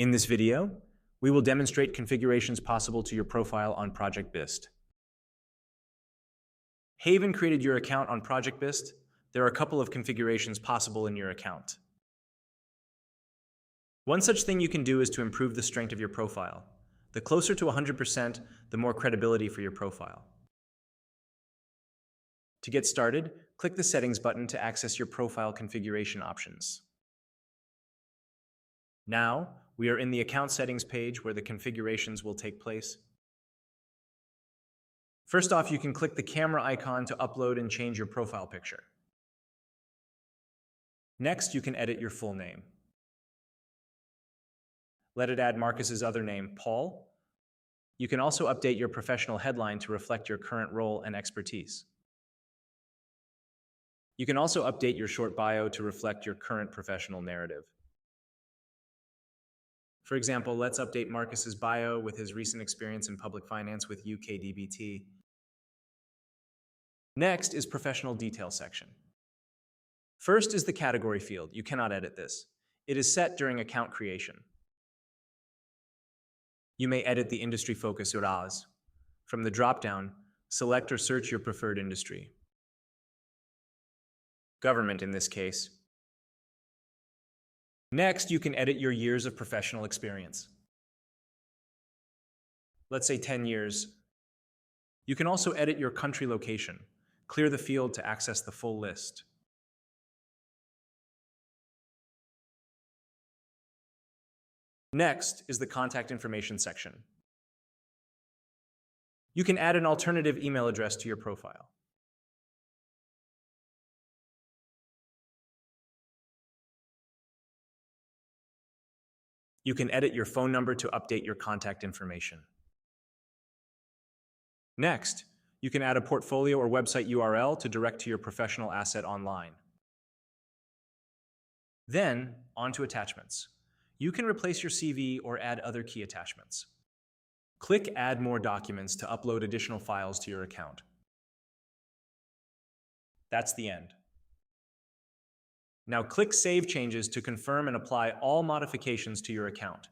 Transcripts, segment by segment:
In this video, we will demonstrate configurations possible to your profile on ProjectBist. Haven created your account on ProjectBist. There are a couple of configurations possible in your account. One such thing you can do is to improve the strength of your profile. The closer to 100%, the more credibility for your profile. To get started, click the Settings button to access your profile configuration options. Now, we are in the Account Settings page where the configurations will take place. First off, you can click the camera icon to upload and change your profile picture. Next, you can edit your full name. Let it add Marcus's other name, Paul. You can also update your professional headline to reflect your current role and expertise. You can also update your short bio to reflect your current professional narrative. For example, let's update Marcus's bio with his recent experience in public finance with UKDBT. Next is Professional Detail section. First is the category field. You cannot edit this. It is set during account creation. You may edit the industry focus URAs. From the drop-down, select or search your preferred industry. Government in this case. Next, you can edit your years of professional experience. Let's say 10 years. You can also edit your country location. Clear the field to access the full list. Next is the contact information section. You can add an alternative email address to your profile. You can edit your phone number to update your contact information. Next, you can add a portfolio or website URL to direct to your professional asset online. Then, on to attachments. You can replace your CV or add other key attachments. Click Add More Documents to upload additional files to your account. That's the end. Now click Save Changes to confirm and apply all modifications to your account.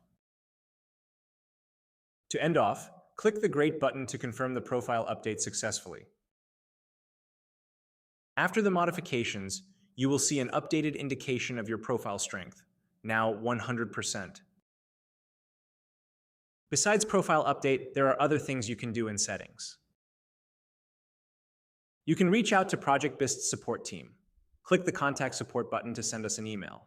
To end off, click the Great button to confirm the profile update successfully. After the modifications, you will see an updated indication of your profile strength, now 100%. Besides profile update, there are other things you can do in settings. You can reach out to ProjectBist's support team. Click the Contact Support button to send us an email.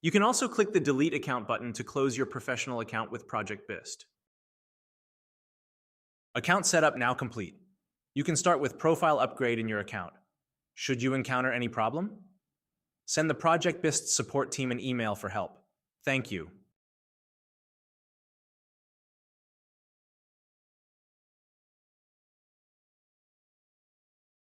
You can also click the Delete Account button to close your professional account with ProjectBist. Account setup now complete. You can start with profile upgrade in your account. Should you encounter any problem, send the ProjectBist support team an email for help. Thank you.